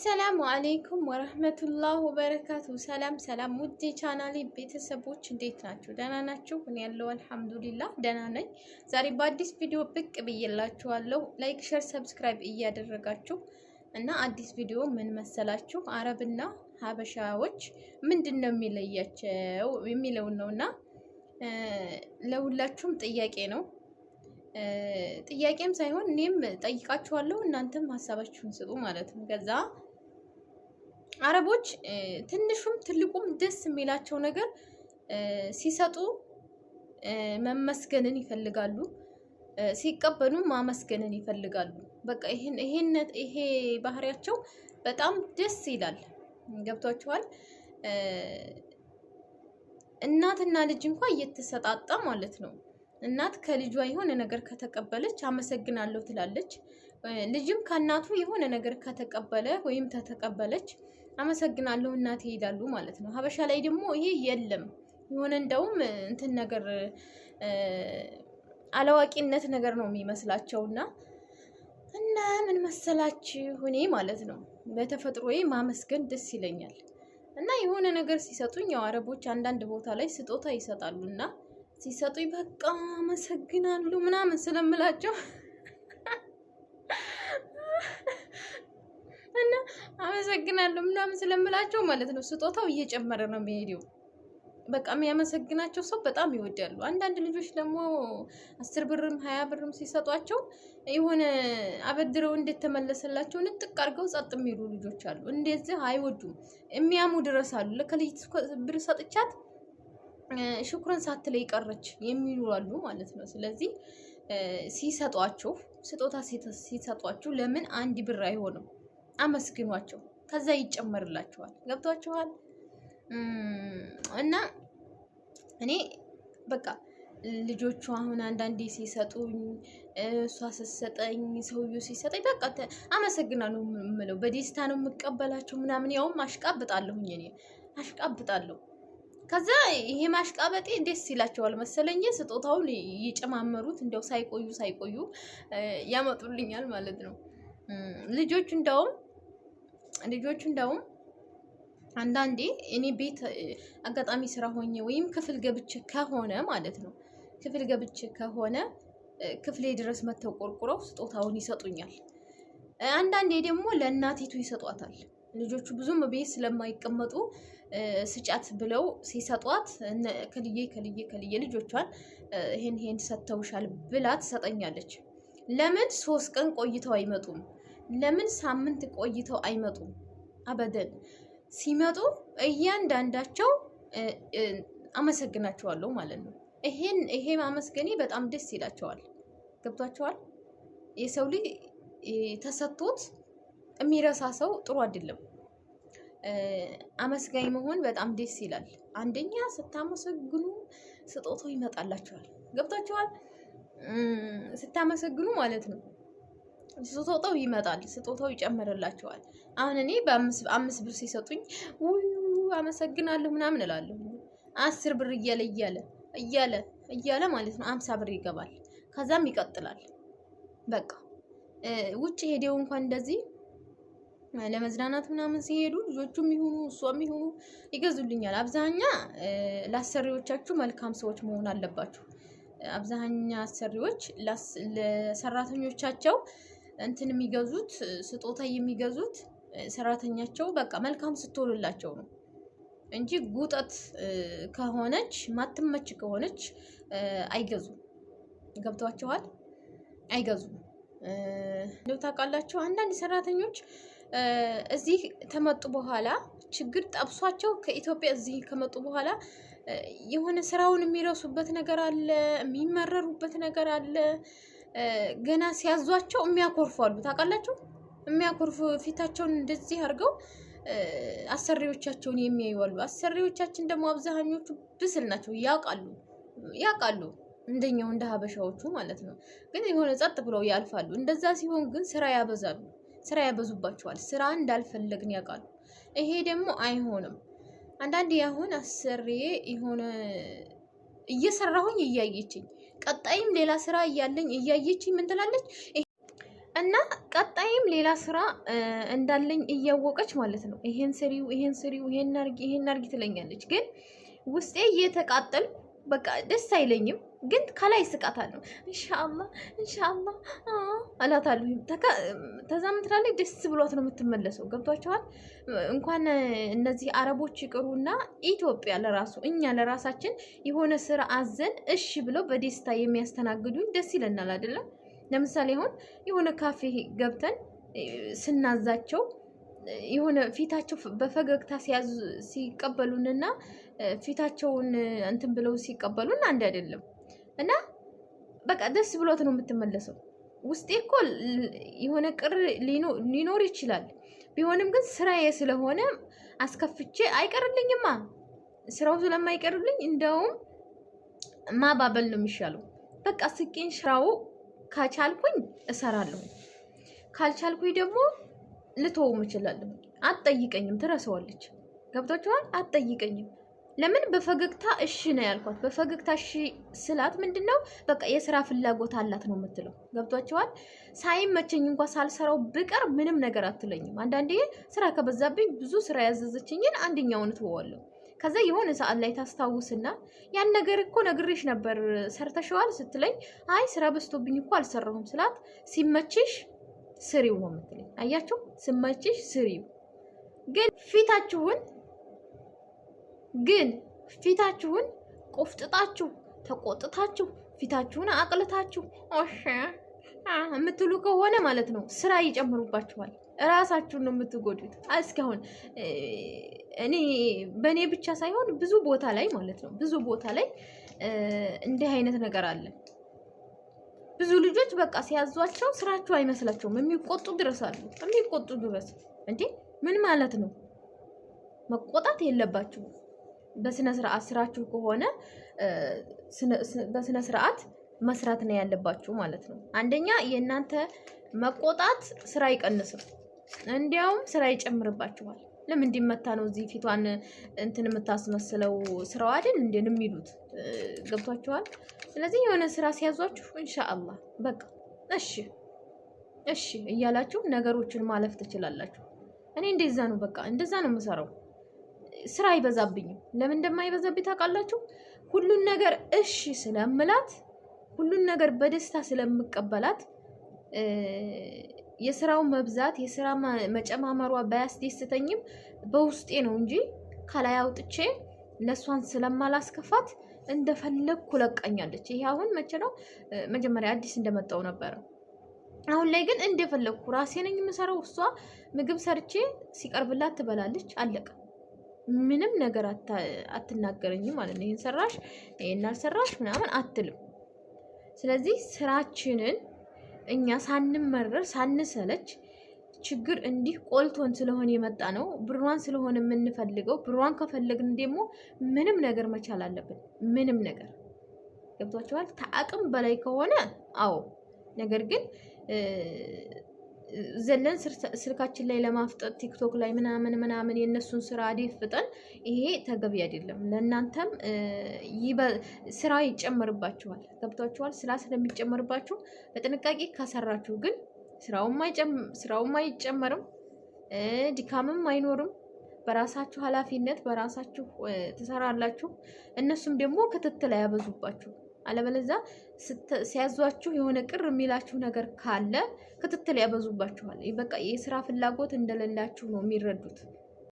አሰላሙ አለይኩም ወረህመቱላህ ወበረካቱ። ሰላም ውድ ቻናሌ ቤተሰቦች እንዴት ናችሁ? ደህና ናችሁ? እኔ ያለው አልሐምዱሊላህ ደህና ነኝ። ዛሬ በአዲስ ቪዲዮ ብቅ ብዬላችኋለሁ። ላይክ፣ ሼር፣ ሰብስክራይብ እያደረጋችሁ እና አዲስ ቪዲዮ ምን መሰላችሁ? አረብና ሀበሻዎች ምንድን ነው የሚለያቸው የሚለውን ነውና ለሁላችሁም ጥያቄ ነው። ጥያቄም ሳይሆን እኔም ጠይቃችኋለሁ፣ እናንተም ሀሳባችሁን ስጡ ማለት ነው። ከዛ አረቦች ትንሹም ትልቁም ደስ የሚላቸው ነገር ሲሰጡ መመስገንን ይፈልጋሉ፣ ሲቀበሉ ማመስገንን ይፈልጋሉ። በቃ ይሄ ባህሪያቸው በጣም ደስ ይላል። ገብቷችኋል? እናትና ልጅ እንኳን እየተሰጣጣ ማለት ነው። እናት ከልጇ የሆነ ነገር ከተቀበለች አመሰግናለሁ ትላለች። ልጅም ከእናቱ የሆነ ነገር ከተቀበለ ወይም ተተቀበለች አመሰግናለሁ እናቴ ይላሉ ማለት ነው። ሀበሻ ላይ ደግሞ ይሄ የለም። የሆነ እንደውም እንትን ነገር አላዋቂነት ነገር ነው የሚመስላቸውና እና ምን መሰላችሁ እኔ ማለት ነው በተፈጥሮዬ ማመስገን ደስ ይለኛል። እና የሆነ ነገር ሲሰጡኝ ያው አረቦች አንዳንድ ቦታ ላይ ስጦታ ይሰጣሉና ሲሰጡኝ በቃ አመሰግናለሁ ምናምን ስለምላቸው እና አመሰግናለሁ ምናምን ስለምላቸው ማለት ነው ስጦታው እየጨመረ ነው የሚሄደው። በቃ የሚያመሰግናቸው ሰው በጣም ይወዳሉ። አንዳንድ ልጆች ደግሞ 10 ብርም 20 ብርም ሲሰጧቸው የሆነ አበድረው እንደተመለሰላቸው ንጥቅ አድርገው ጸጥ የሚሉ ልጆች አሉ። እንደዚህ አይወዱም። የሚያሙ ድረስ አሉ። ለከልጅት ብር ሰጥቻት ሽኩረን ሳትለይ ቀረች የሚሉ አሉ ማለት ነው። ስለዚህ ሲሰጧችሁ ስጦታ ሲሰጧችሁ ለምን 1 ብር አይሆንም? አመስግኗቸው፣ ከዛ ይጨመርላችኋል። ገብቷችኋል? እና እኔ በቃ ልጆቹ አሁን አንዳንዴ ሲሰጡኝ እሷ ስትሰጠኝ ሰውዬው ሲሰጠኝ በቃ አመሰግናለሁ የምለው በደስታ ነው የምቀበላቸው ምናምን። ያውም አሽቃብጣለሁኝ እኔ አሽቃብጣለሁ። ከዛ ይሄ ማሽቃበጤ ደስ ይላቸዋል መሰለኝ። ስጦታውን እየጨማመሩት እንደው ሳይቆዩ ያመጡልኛል ማለት ነው። ልጆቹ እንደውም አንዳንዴ እኔ ቤት አጋጣሚ ስራ ሆኜ ወይም ክፍል ገብቼ ከሆነ ማለት ነው ክፍሌ ድረስ መተው ቆርቁረው ስጦታውን ይሰጡኛል። አንዳንዴ ደግሞ ለእናቲቱ ይሰጧታል። ልጆቹ ብዙም ቤት ስለማይቀመጡ ስጫት ብለው ሲሰጧት ከልዬ ልጆቿን ይሄን ሰጥተውሻል ብላ ትሰጠኛለች። ለምን 3 ቀን ቆይተው አይመጡም? ለምን ሳምንት ቆይተው አይመጡም? አበደን ሲመጡ እያንዳንዳቸው አመሰግናቸዋለሁ ማለት ነው። ይሄ ማመስገኔ በጣም ደስ ይላቸዋል። ገብቷቸዋል? የሰው ልጅ ተሰጥቶት የሚረሳ ሰው ጥሩ አይደለም። አመስጋኝ መሆን በጣም ደስ ይላል። አንደኛ ስታመሰግኑ ስጦታው ይመጣላችኋል። ገብቷችኋል? ስታመሰግኑ ማለት ነው ስጦታው ይመጣል፣ ስጦታው ይጨምርላችኋል። አሁን እኔ በ5 ብር ሲሰጡኝ አመሰግናለሁ ምናምን እላለሁ። 10 ብር እያለ ማለት ነው 50 ብር ይገባል። ከዛም ይቀጥላል። በቃ ውጭ ሄደው እንኳን እንደዚህ ለመዝናናት ምናምን ሲሄዱ ልጆቹም ይሁኑ እሷም ይሁኑ ይገዙልኛል። አብዛኛ ለአሰሪዎቻችሁ መልካም ሰዎች መሆን አለባችሁ። አብዛኛ አሰሪዎች ለሰራተኞቻቸው እንትን የሚገዙት ስጦታ የሚገዙት ሰራተኛቸው በቃ መልካም ስትሆንላቸው ነው እንጂ ጉጠት ከሆነች ማትመች ከሆነች አይገዙም። ገብቷቸዋል? አይገዙም። እንደው ታውቃላችሁ አንዳንድ ሰራተኞች እዚህ ከመጡ በኋላ ችግር ጠብሷቸው ከኢትዮጵያ እዚህ ከመጡ በኋላ የሆነ ስራውን የሚረሱበት ነገር አለ፣ የሚመረሩበት ነገር አለ። ገና ሲያዟቸው የሚያኮርፋሉ። ታውቃላችሁ? የሚያኮርፉ ፊታቸውን እንደዚህ አድርገው አሰሪዎቻቸውን የሚያዩዋሉ። አሰሪዎቻችን ደግሞ አብዛኞቹ ብስል ናቸው፣ ያውቃሉ እንደኛው እንደ ሀበሻዎቹ ማለት ነው። ግን የሆነ ጸጥ ብለው ያልፋሉ። እንደዛ ሲሆን ግን ስራ ያበዙባቸዋል። ስራ እንዳልፈለግን ያውቃሉ። ይሄ ደግሞ አይሆንም። አንዳንዴ አሁን አሰሪዬ የሆነ እየሰራሁኝ እያየችኝ ቀጣይም ሌላ ስራ እያለኝ እያየችኝ ምን ትላለች? እና ቀጣይም ሌላ ስራ እንዳለኝ እያወቀች ማለት ነው ይሄን ስሪው፣ ይሄን ስሪው፣ ይሄን አርጊ ትለኛለች። ግን ውስጤ እየተቃጠልኩ በቃ ደስ አይለኝም። ግን ከላይ ስቃታለሁ። ኢንሻአላህ ኢንሻአላህ አላታለሁ። ተዛም ትላለች። ደስ ብሏት ነው የምትመለሰው። ገብቷቸዋል። እንኳን እነዚህ አረቦች ይቅሩና ኢትዮጵያ ለራሱ እኛ ለራሳችን የሆነ ስራ አዘን እሺ ብለው በደስታ የሚያስተናግዱኝ ደስ ይለናል አይደለም? ለምሳሌ አሁን የሆነ ካፌ ገብተን ስናዛቸው የሆነ ፊታቸው በፈገግታ ሲቀበሉንና ፊታቸውን እንትን ብለው ሲቀበሉን አንድ አይደለም። እና በቃ ደስ ብሎት ነው የምትመለሰው። ውስጤ እኮ የሆነ ቅር ሊኖር ይችላል። ቢሆንም ግን ስራዬ ስለሆነ አስከፍቼ አይቀርልኝማ። ስራው ስለማይቀርልኝ እንደውም ማባበል ነው የሚሻለው። በቃ ስቄን ስራው ካቻልኩኝ እሰራለሁ፣ ካልቻልኩኝ ደግሞ ልተውም እችላለሁ። አትጠይቀኝም፣ ትረሳዋለች። ገብቷችኋል? አትጠይቀኝም። ለምን በፈገግታ እሺ ነው ያልኳት። በፈገግታ እሺ ስላት ምንድነው በቃ የስራ ፍላጎት አላት ነው የምትለው። ገብቷችኋል? ሳይመቸኝ እንኳን ሳልሰራው ብቀር ምንም ነገር አትለኝም። አንዳንዴ ስራ ከበዛብኝ ብዙ ስራ ያዘዘችኝን አንደኛውን ትወዋለሁ። ከዛ የሆነ ሰዓት ላይ ታስታውስና ያን ነገር እኮ ነግሬሽ ነበር ሰርተሽዋል ስትለኝ፣ አይ ስራ በዝቶብኝ እኮ አልሰራሁም ስላት፣ ሲመችሽ ስሪው ነው የምትለኝ። አያችሁ? ሲመችሽ ስሪው። ግን ፊታችሁን ቆፍጥጣችሁ ተቆጥታችሁ ፊታችሁን አቅልታችሁ እሺ የምትሉ ከሆነ ማለት ነው ስራ ይጨምሩባችኋል። እራሳችሁን ነው የምትጎዱት። እስካሁን እኔ በእኔ ብቻ ሳይሆን ብዙ ቦታ ላይ ማለት ነው ብዙ ቦታ ላይ እንዲህ አይነት ነገር አለ። ብዙ ልጆች በቃ ሲያዟቸው ስራችሁ አይመስላቸውም። የሚቆጡ ድረስ አሉ። የሚቆጡ ድረስ እንዴ! ምን ማለት ነው? መቆጣት የለባችሁ። በስነ ስርዓት ስራችሁ ከሆነ በስነ ስርዓት መስራት ነው ያለባችሁ ማለት ነው። አንደኛ የእናንተ መቆጣት ስራ አይቀንስም፣ እንዲያውም ስራ ይጨምርባችኋል። ለምን እንዲመታ ነው እዚህ ፊቷን እንትን የምታስመስለው? ስራው አይደል እንዴን የሚሉት? ገብቷችኋል? ስለዚህ የሆነ ስራ ሲያዟችሁ ኢንሻአላህ በቃ እሺ እያላችሁ ነገሮችን ማለፍ ትችላላችሁ። እኔ እንደዛ ነው በቃ እንደዛ ነው የምሰራው። ስራ አይበዛብኝም። ለምን እንደማይበዛብኝ ታውቃላችሁ? ሁሉን ነገር እሺ ስለምላት፣ ሁሉን ነገር በደስታ ስለምቀበላት፣ የስራው መብዛት የስራ መጨማመሯ ባያስደስተኝም በውስጤ ነው እንጂ ከላይ አውጥቼ ለሷን ስለማላስከፋት እንደፈለግኩ ለቃኛለች። ይሄ አሁን መቼ ነው? መጀመሪያ አዲስ እንደመጣው ነበረ። አሁን ላይ ግን እንደፈለግኩ ራሴ ነኝ የምሰራው። እሷ ምግብ ሰርቼ ሲቀርብላት ትበላለች፣ አለቀ። ምንም ነገር አትናገረኝም ማለት ነው። ይሄን ሰራሽ ይሄን አልሰራሽ ምናምን አትልም። ስለዚህ ስራችንን እኛ ሳንመረር ሳንሰለች ችግር እንዲህ ቆልቶን ስለሆነ የመጣ ነው። ብሯን ስለሆነ የምንፈልገው። ብሯን ከፈለግን ደግሞ ምንም ነገር መቻል አለብን። ምንም ነገር ገብቷችኋል? ከአቅም በላይ ከሆነ አዎ። ነገር ግን ዘለን ስልካችን ላይ ለማፍጠጥ ቲክቶክ ላይ ምናምን የነሱን ስራ አደፍጠን ይሄ ተገቢ አይደለም። ለእናንተም ስራ ይጨመርባችኋል። ገብቷችኋል? ስራ ስለሚጨመርባችሁ በጥንቃቄ ካሰራችሁ ግን ስራውም አይጨመርም፣ ድካምም አይኖርም። በራሳችሁ ኃላፊነት በራሳችሁ ትሰራላችሁ። እነሱም ደግሞ ክትትል አያበዙባችሁ። አለበለዚያ ሲያዟችሁ የሆነ ቅር የሚላችሁ ነገር ካለ ክትትል ያበዙባችኋል። በቃ የስራ ፍላጎት እንደሌላችሁ ነው የሚረዱት።